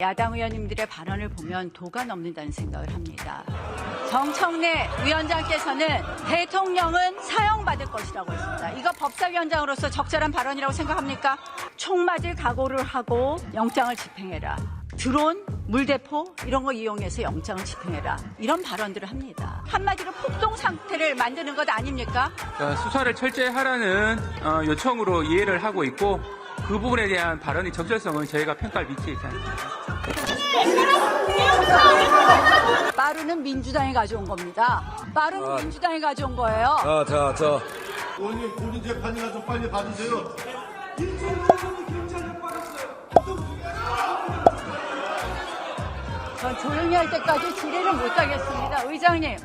야당 의원님들의 발언을 보면 도가 넘는다는 생각을 합니다. 정청래 위원장께서는 대통령은 사형받을 것이라고 했습니다. 이거 법사위원장으로서 적절한 발언이라고 생각합니까? 총 맞을 각오를 하고 영장을 집행해라. 드론, 물대포 이런 거 이용해서 영장을 집행해라. 이런 발언들을 합니다. 한마디로 폭동 상태를 만드는 것 아닙니까? 수사를 철저히 하라는 요청으로 이해를 하고 있고 그 부분에 대한 발언의 적절성은 저희가 평가를 미치지 않습니다. 빠루는 민주당이 가져온 겁니다. 빠루는 민주당이 가져온 거예요. 의원님 본인 재판이라서 빨리 받으세요. 전 조용히 할 때까지 질의를 못하겠습니다. 의장님,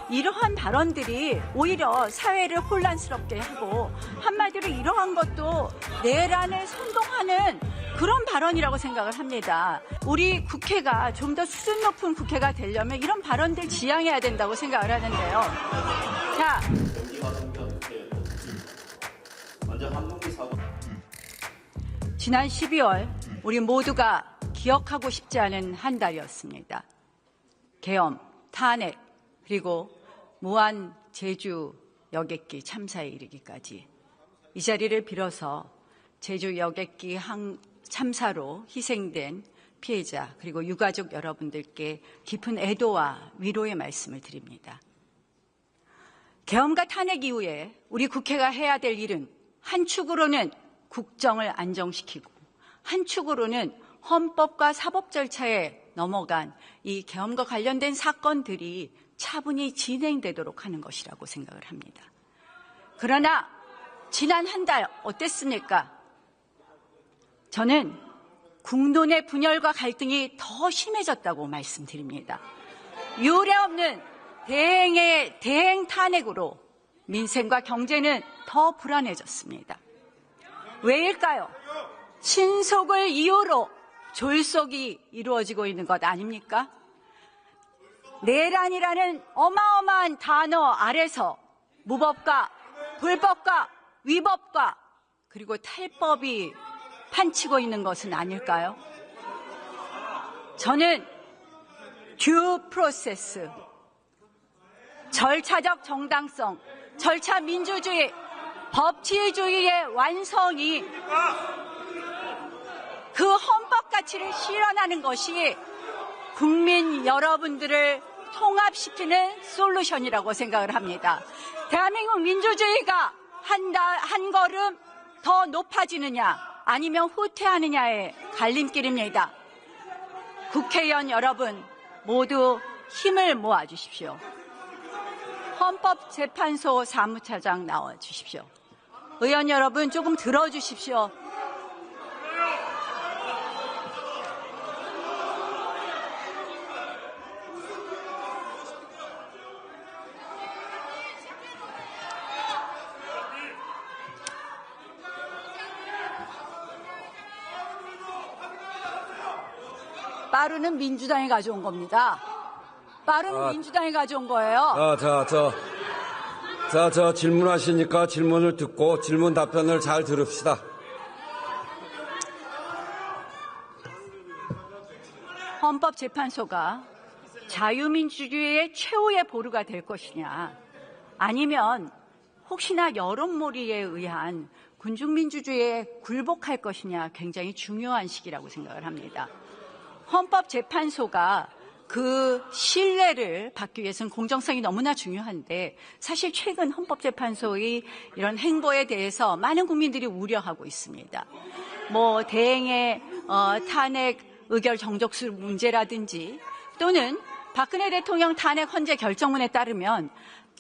이러한 발언들이 오히려 사회를 혼란스럽게 하고 한마디로 이러한 것도 내란을 선동하는 그런 발언이라고 생각을 합니다. 우리 국회가 좀 더 수준 높은 국회가 되려면 이런 발언들 지양해야 된다고 생각을 하는데요. 자, 지난 12월 우리 모두가 기억하고 싶지 않은 한 달이었습니다. 계엄, 탄핵, 그리고 무한 제주 여객기 참사에 이르기까지 이 자리를 빌어서 제주 여객기 참사로 희생된 피해자 그리고 유가족 여러분들께 깊은 애도와 위로의 말씀을 드립니다. 계엄과 탄핵 이후에 우리 국회가 해야 될 일은 한 축으로는 국정을 안정시키고 한 축으로는 헌법과 사법 절차에 넘어간 이 계엄과 관련된 사건들이 차분히 진행되도록 하는 것이라고 생각을 합니다. 그러나 지난 한 달 어땠습니까? 저는 국론의 분열과 갈등이 더 심해졌다고 말씀드립니다. 유례없는 대행 탄핵으로 민생과 경제는 더 불안해졌습니다. 왜일까요? 친속을 이유로 졸속이 이루어지고 있는 것 아닙니까? 내란이라는 어마어마한 단어 아래서 무법과 불법과 위법과 그리고 탈법이 판치고 있는 것은 아닐까요? 저는 듀 프로세스, 절차적 정당성, 절차 민주주의, 법치주의의 완성이 그 헌법 가치를 실현하는 것이 국민 여러분들을 통합시키는 솔루션이라고 생각을 합니다. 대한민국 민주주의가 한 걸음 더 높아지느냐 아니면 후퇴하느냐의 갈림길입니다. 국회의원 여러분 모두 힘을 모아주십시오. 헌법재판소 사무차장 나와주십시오. 의원 여러분 조금 들어주십시오. 빠루는 민주당이 가져온 겁니다. 빠루는 민주당이 가져온 거예요. 저 질문하시니까 질문을 듣고 질문 답변을 잘 들읍시다. 헌법재판소가 자유민주주의의 최후의 보루가 될 것이냐 아니면 혹시나 여론몰이에 의한 군중민주주의에 굴복할 것이냐 굉장히 중요한 시기라고 생각을 합니다. 헌법재판소가 그 신뢰를 받기 위해서는 공정성이 너무나 중요한데 사실 최근 헌법재판소의 이런 행보에 대해서 많은 국민들이 우려하고 있습니다. 대행의 탄핵 의결 정족수 문제라든지 또는 박근혜 대통령 탄핵 헌재 결정문에 따르면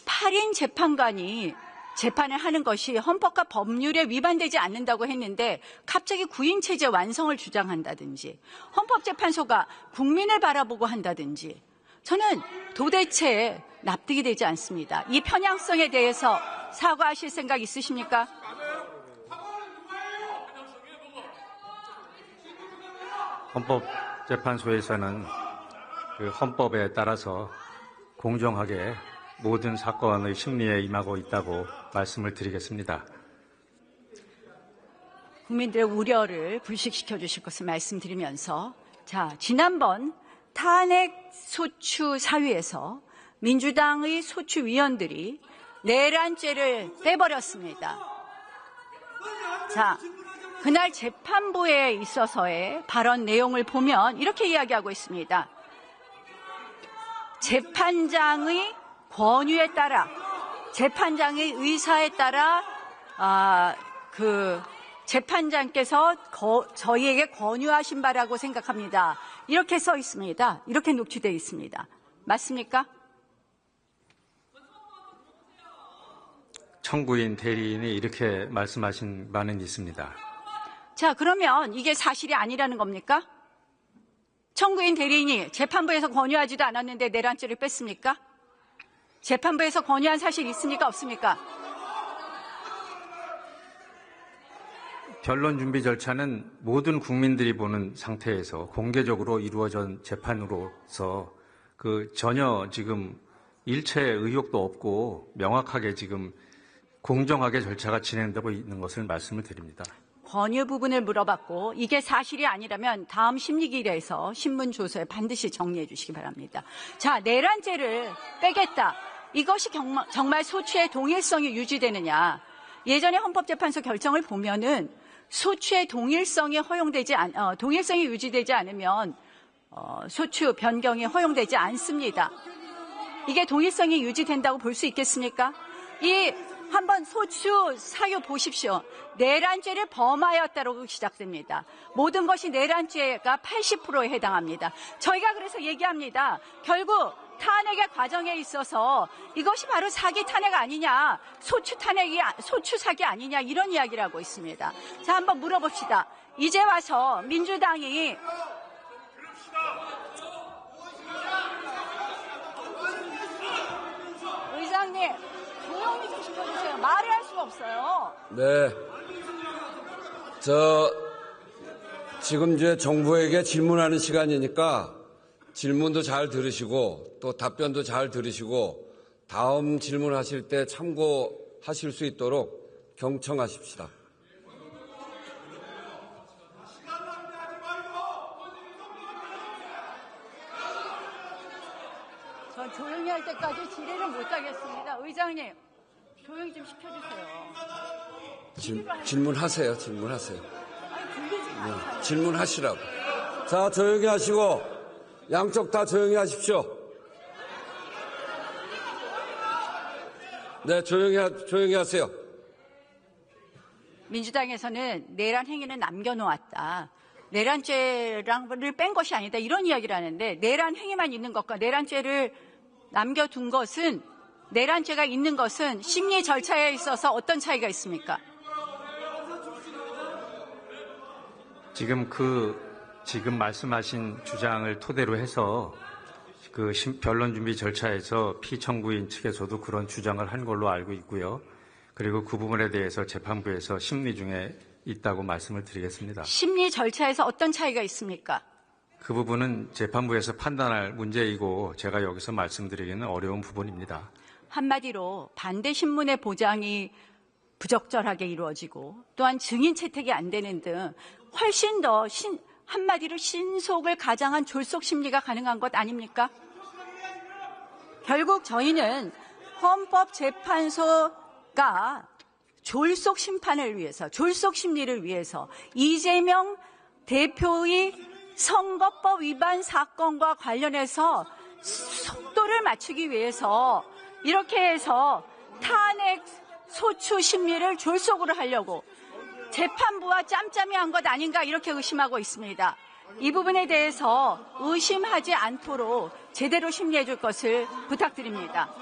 8인 재판관이 재판을 하는 것이 헌법과 법률에 위반되지 않는다고 했는데 갑자기 9인 체제 완성을 주장한다든지 헌법재판소가 국민을 바라보고 한다든지 저는 도대체 납득이 되지 않습니다. 이 편향성에 대해서 사과하실 생각 있으십니까? 헌법재판소에서는 그 헌법에 따라서 공정하게 모든 사건의 심리에 임하고 있다고 말씀을 드리겠습니다. 국민들의 우려를 불식시켜 주실 것을 말씀드리면서 자, 지난번 탄핵 소추 사위에서 민주당의 소추위원들이 내란죄를 빼버렸습니다. 자, 그날 재판부에 있어서의 발언 내용을 보면 이렇게 이야기하고 있습니다. 재판장의 권유에 따라, 재판장의 의사에 따라 재판장께서 저희에게 권유하신 바라고 생각합니다. 이렇게 써 있습니다. 이렇게 녹취되어 있습니다. 맞습니까? 청구인 대리인이 이렇게 말씀하신 바는 있습니다. 자, 그러면 이게 사실이 아니라는 겁니까? 청구인 대리인이 재판부에서 권유하지도 않았는데 내란죄를 뺐습니까? 재판부에서 권유한 사실 있습니까? 없습니까? 변론 준비 절차는 모든 국민들이 보는 상태에서 공개적으로 이루어진 재판으로서 전혀 지금 일체의 의혹도 없고 명확하게 지금 공정하게 절차가 진행되고 있는 것을 말씀을 드립니다. 권유 부분을 물어봤고 이게 사실이 아니라면 다음 심리기일에서 신문 조서에 반드시 정리해 주시기 바랍니다. 자, 내란죄를 빼겠다. 이것이 정말 소추의 동일성이 유지되느냐. 예전에 헌법재판소 결정을 보면은 소추의 동일성이 동일성이 유지되지 않으면 소추 변경이 허용되지 않습니다. 이게 동일성이 유지된다고 볼 수 있겠습니까? 한번 소추 사유 보십시오. 내란죄를 범하였다고 시작됩니다. 모든 것이 내란죄가 80%에 해당합니다. 저희가 그래서 얘기합니다. 결국 탄핵의 과정에 있어서 이것이 바로 사기 탄핵 아니냐, 소추 사기 아니냐 이런 이야기를 하고 있습니다. 자, 한번 물어봅시다. 이제 와서 민주당이 의장님 조용히 좀 시켜주세요. 말을 할 수가 없어요. 네. 지금 이제 정부에게 질문하는 시간이니까 질문도 잘 들으시고 또 답변도 잘 들으시고 다음 질문하실 때 참고하실 수 있도록 경청하십시다. 전 조용히 할 때까지 질의를 못하겠습니다. 의장님, 조용히 좀 시켜주세요. 질문하세요. 질문하세요. 아니, 들리지 마세요. 네, 질문하시라고. 자, 조용히 하시고 양쪽 다 조용히 하십시오. 네, 조용히 하세요. 민주당에서는 내란 행위는 남겨놓았다. 내란죄를 뺀 것이 아니다. 이런 이야기를 하는데 내란 행위만 있는 것과 내란죄를 남겨둔 것은 내란죄가 있는 것은 심리 절차에 있어서 어떤 차이가 있습니까? 지금 말씀하신 주장을 토대로 해서 변론 준비 절차에서 피청구인 측에서도 그런 주장을 한 걸로 알고 있고요. 그리고 그 부분에 대해서 재판부에서 심리 중에 있다고 말씀을 드리겠습니다. 심리 절차에서 어떤 차이가 있습니까? 그 부분은 재판부에서 판단할 문제이고 제가 여기서 말씀드리기는 어려운 부분입니다. 한마디로 반대 신문의 보장이 부적절하게 이루어지고 또한 증인 채택이 안 되는 등 훨씬 더 한마디로 신속을 가장한 졸속 심리가 가능한 것 아닙니까? 결국 저희는 헌법재판소가 졸속 심판을 위해서, 졸속 심리를 위해서 이재명 대표의 선거법 위반 사건과 관련해서 속도를 맞추기 위해서 이렇게 해서 탄핵 소추 심리를 졸속으로 하려고 재판부와 짬짬이 한 것 아닌가 이렇게 의심하고 있습니다. 이 부분에 대해서 의심하지 않도록 제대로 심리해 줄 것을 부탁드립니다.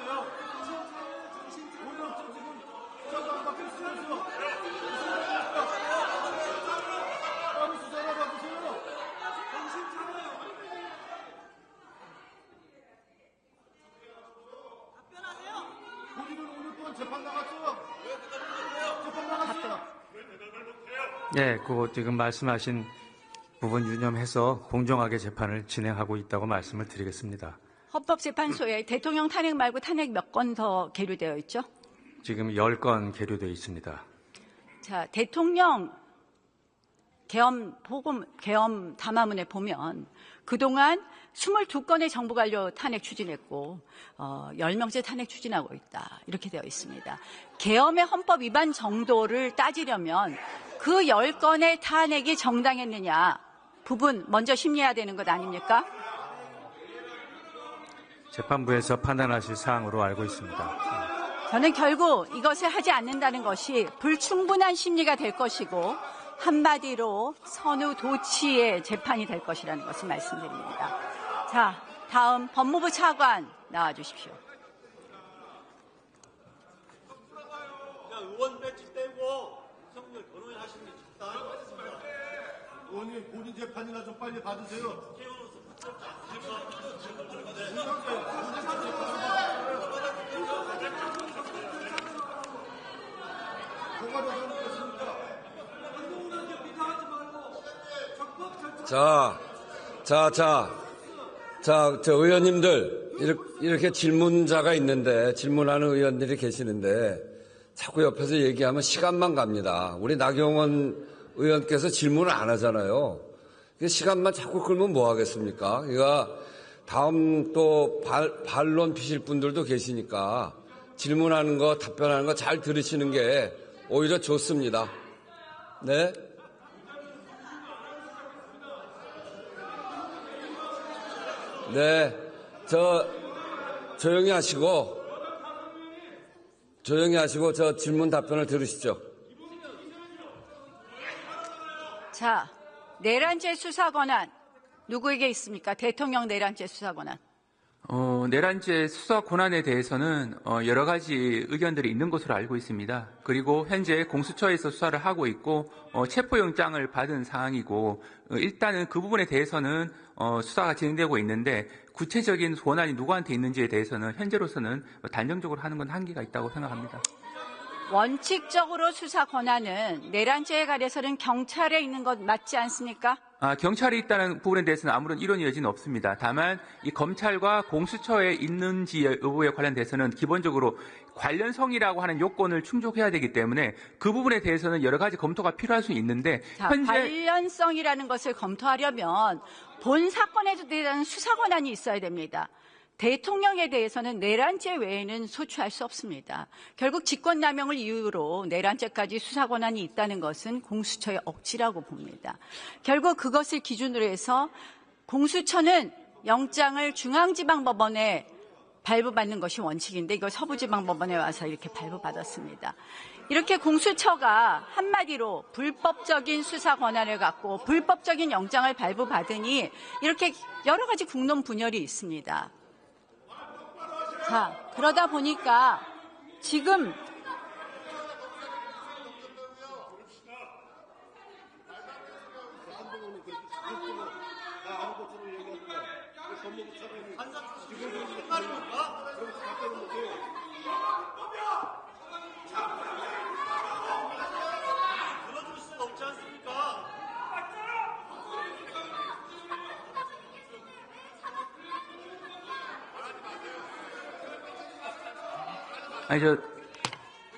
네, 지금 말씀하신 부분 유념해서 공정하게 재판을 진행하고 있다고 말씀을 드리겠습니다. 헌법재판소에 대통령 탄핵 말고 탄핵 몇 건 더 계류되어 있죠? 지금 10건 계류되어 있습니다. 자, 대통령 계엄 담화문에 보면 그동안 22건의 정부관료 탄핵 추진했고 10명째 탄핵 추진하고 있다. 이렇게 되어 있습니다. 계엄의 헌법 위반 정도를 따지려면 그 10건의 탄핵이 정당했느냐 부분 먼저 심리해야 되는 것 아닙니까? 재판부에서 판단하실 사항으로 알고 있습니다. 저는 결국 이것을 하지 않는다는 것이 불충분한 심리가 될 것이고 한마디로 선후 도치의 재판이 될 것이라는 것을 말씀드립니다. 자, 다음 법무부 차관 나와주십시오. 의원 배치 떼고 성렬 변호인 하시는 게 좋다. 의원님 본인 재판이나 좀 빨리 받으세요. 저 의원님들, 이렇게 질문자가 있는데, 질문하는 의원들이 계시는데, 자꾸 옆에서 얘기하면 시간만 갑니다. 우리 나경원 의원께서 질문을 안 하잖아요. 시간만 자꾸 끌면 뭐 하겠습니까? 그러니까 다음 또 반론 피실 분들도 계시니까 질문하는 거, 답변하는 거 잘 들으시는 게 오히려 좋습니다. 네? 네, 조용히 하시고 저 질문 답변을 들으시죠. 자, 내란죄 수사 권한 누구에게 있습니까? 대통령 내란죄 수사 권한. 내란죄 수사 권한에 대해서는 여러 가지 의견들이 있는 것으로 알고 있습니다. 그리고 현재 공수처에서 수사를 하고 있고 체포영장을 받은 상황이고 일단은 그 부분에 대해서는 수사가 진행되고 있는데 구체적인 권한이 누구한테 있는지에 대해서는 현재로서는 단정적으로 하는 건 한계가 있다고 생각합니다. 원칙적으로 수사 권한은 내란죄에 관해서는 경찰에 있는 것 맞지 않습니까? 경찰이 있다는 부분에 대해서는 아무런 이론의 여지는 없습니다. 다만 이 검찰과 공수처에 있는지 여부에 관련돼서는 기본적으로 관련성이라고 하는 요건을 충족해야 되기 때문에 그 부분에 대해서는 여러 가지 검토가 필요할 수 있는데 자, 현재 관련성이라는 것을 검토하려면 본 사건에 대한 수사 권한이 있어야 됩니다. 대통령에 대해서는 내란죄 외에는 소추할 수 없습니다. 결국 직권남용을 이유로 내란죄까지 수사 권한이 있다는 것은 공수처의 억지라고 봅니다. 결국 그것을 기준으로 해서 공수처는 영장을 중앙지방법원에 발부받는 것이 원칙인데 이걸 서부지방법원에 와서 이렇게 발부받았습니다. 이렇게 공수처가 한마디로 불법적인 수사 권한을 갖고 불법적인 영장을 발부받으니 이렇게 여러 가지 국론 분열이 있습니다. 자, 그러다 보니까 지금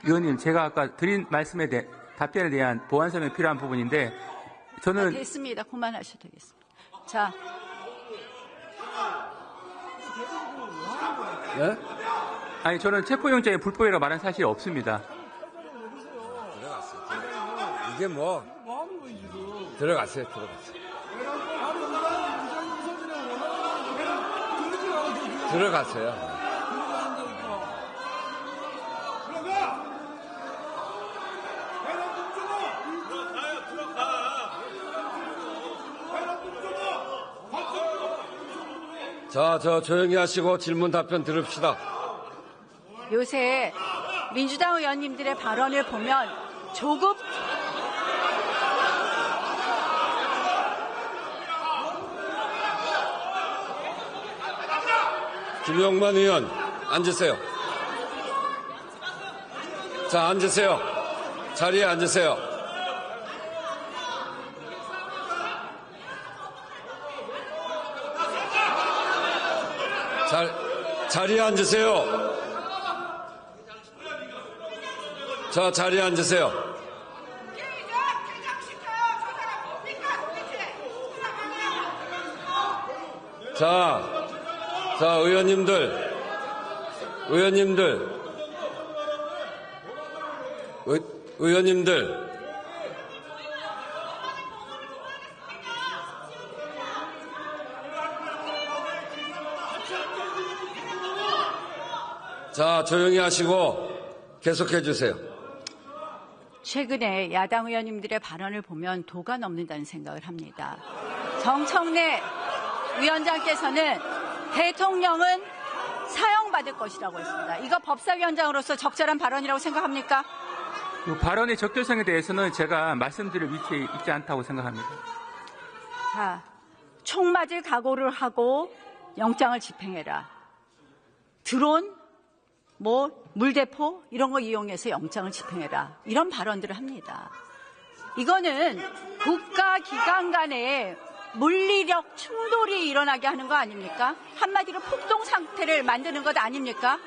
의원님, 제가 아까 드린 말씀에 대해 답변에 대한 보완 설명이 필요한 부분인데 저는 됐습니다. 그만하셔도 되겠습니다. 자, 네? 저는 체포영장의 불법이라고 말한 사실이 없습니다. 이게 뭐 들어갔어요. 들어갔어요. 자, 조용히 하시고 질문 답변 들읍시다. 요새 민주당 의원님들의 발언을 보면 조급 김용만 의원, 앉으세요. 자, 앉으세요. 자리에 앉으세요. 자리에 앉으세요. 자, 자리에 앉으세요. 자, 의원님들. 자, 조용히 하시고 계속해 주세요. 최근에 야당 의원님들의 발언을 보면 도가 넘는다는 생각을 합니다. 정청래 위원장께서는 대통령은 사형받을 것이라고 했습니다. 이거 법사위원장으로서 적절한 발언이라고 생각합니까? 그 발언의 적절성에 대해서는 제가 말씀드릴 위치에 있지 않다고 생각합니다. 자, 총 맞을 각오를 하고 영장을 집행해라. 드론, 물대포 이런 거 이용해서 영장을 집행해라. 이런 발언들을 합니다. 이거는 국가기관 간에 물리력 충돌이 일어나게 하는 거 아닙니까? 한마디로 폭동 상태를 만드는 것 아닙니까?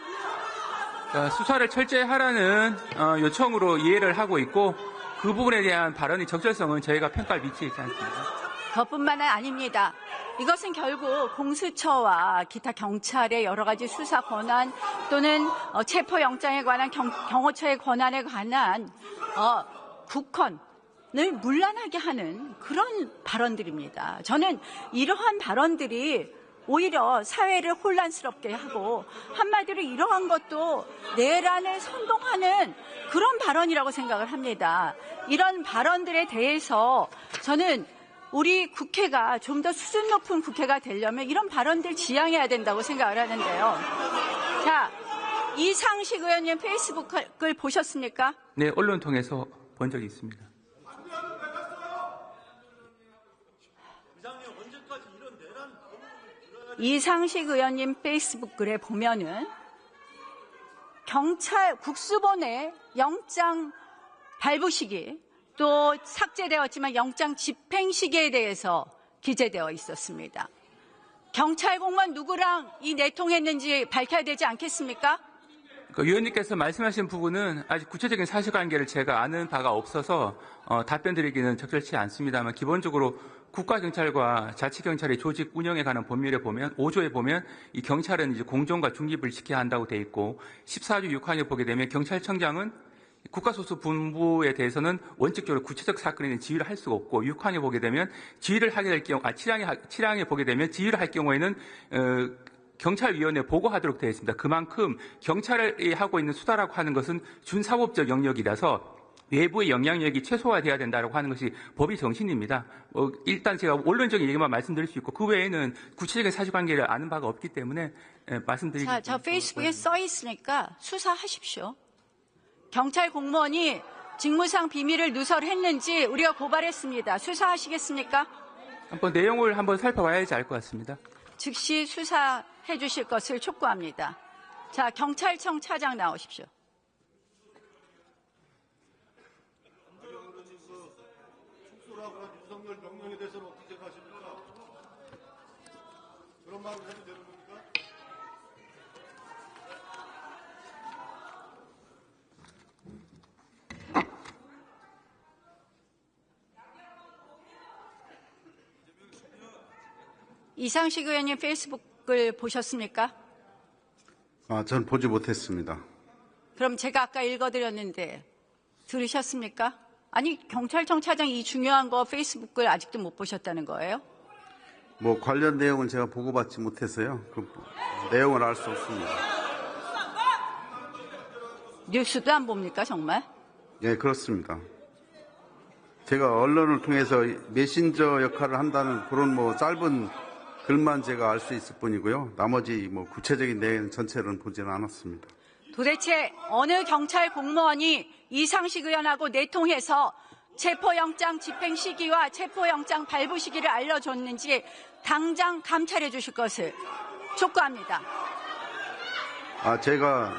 수사를 철저히 하라는 요청으로 이해를 하고 있고 그 부분에 대한 발언의 적절성은 저희가 평가할 위치에 있지 않습니다. 그것뿐만 아닙니다. 이것은 결국 공수처와 기타 경찰의 여러 가지 수사 권한 또는 체포영장에 관한 경호처의 권한에 관한 국헌을 문란하게 하는 그런 발언들입니다. 저는 이러한 발언들이 오히려 사회를 혼란스럽게 하고 한마디로 이러한 것도 내란을 선동하는 그런 발언이라고 생각을 합니다. 이런 발언들에 대해서 저는 우리 국회가 좀 더 수준 높은 국회가 되려면 이런 발언들 지양해야 된다고 생각을 하는데요. 자, 이상식 의원님 페이스북을 보셨습니까? 네, 언론 통해서 본 적이 있습니다. 이상식 의원님 페이스북 글에 보면은 경찰 국수본의 영장 발부 시기 또 삭제되었지만 영장 집행 시기에 대해서 기재되어 있었습니다. 경찰 공무원 누구랑 이 내통했는지 밝혀야 되지 않겠습니까? 위원님께서 말씀하신 부분은 아직 구체적인 사실관계를 제가 아는 바가 없어서 답변 드리기는 적절치 않습니다만 기본적으로 국가경찰과 자치경찰의 조직 운영에 관한 법률에 보면 5조에 보면 이 경찰은 이제 공정과 중립을 지켜야 한다고 돼 있고 14조 6항에 보게 되면 경찰청장은 국가소수 분부에 대해서는 원칙적으로 구체적 사건에는 지휘를 할 수가 없고 6항에 보게 되면 지휘를 하게 될 경우 7항에 보게 되면 지휘를 할 경우에는 경찰위원회에 보고하도록 되어 있습니다. 그만큼 경찰이 하고 있는 수사라고 하는 것은 준사법적 영역이라서 외부의 영향력이 최소화돼야 된다고 하는 것이 법의 정신입니다. 일단 제가 원론적인 얘기만 말씀드릴 수 있고 그 외에는 구체적인 사실관계를 아는 바가 없기 때문에 말씀드리겠습니다. 자, 저 페이스북에 써 있으니까 수사하십시오. 경찰 공무원이 직무상 비밀을 누설했는지 우리가 고발했습니다. 수사하시겠습니까? 내용을 한번 살펴봐야지 알 것 같습니다. 즉시 수사해 주실 것을 촉구합니다. 자, 경찰청 차장 나오십시오. 축소라고 한 윤석열 명령에 대해서는 어떻게 생각하십니까? 그런 말을 해도 되는 겁니까? 이상식 의원님 페이스북을 보셨습니까? 전 보지 못했습니다. 그럼 제가 아까 읽어드렸는데 들으셨습니까? 아니, 경찰청 차장 이 중요한 거 페이스북을 아직도 못 보셨다는 거예요? 관련 내용은 제가 보고받지 못해서요. 그 내용을 알 수 없습니다. 뉴스도 안 봅니까, 정말? 예, 그렇습니다. 제가 언론을 통해서 메신저 역할을 한다는 그런 짧은 글만 제가 알 수 있을 뿐이고요. 나머지 구체적인 내용 전체는 보지는 않았습니다. 도대체 어느 경찰 공무원이 이상식 의원하고 내통해서 체포영장 집행 시기와 체포영장 발부 시기를 알려줬는지 당장 감찰해 주실 것을 촉구합니다. 제가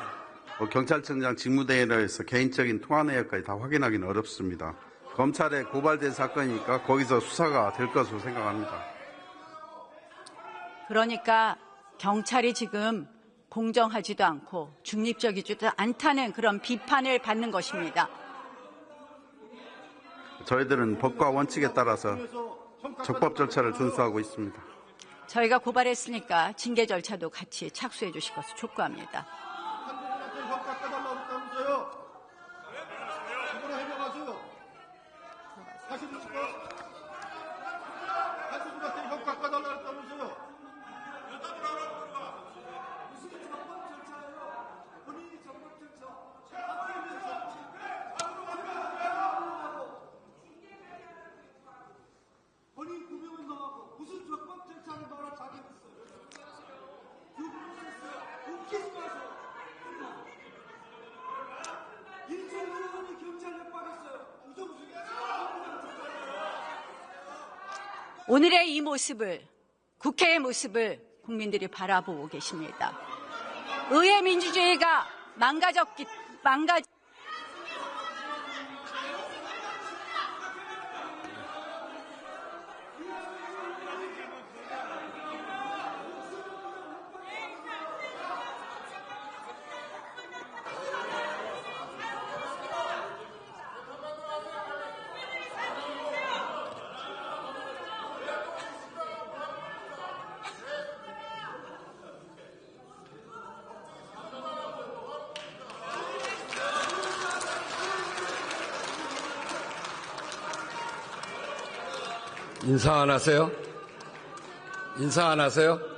경찰청장 직무대행에서 개인적인 통화 내역까지 다 확인하기는 어렵습니다. 검찰에 고발된 사건이니까 거기서 수사가 될 것으로 생각합니다. 그러니까 경찰이 지금 공정하지도 않고 중립적이지도 않다는 그런 비판을 받는 것입니다. 저희들은 법과 원칙에 따라서 적법 절차를 준수하고 있습니다. 저희가 고발했으니까 징계 절차도 같이 착수해 주실 것을 촉구합니다. 한국한테 형 깎아달라고 그랬다면서요? 이거나 해명하세요. 사실입니까? 한국한테 형 깎아달라고 그랬다면서요? 본인 구명을 넣어갖고 무슨 적법 절차를 넣으라 자격했어요. 웃기지 마세요. 일선 의원이 경찰에 빠졌어요. 우정수가 오늘의 이 모습을, 국회의 모습을 국민들이 바라보고 계십니다. 의회 민주주의가 인사 안 하세요? 인사 안 하세요?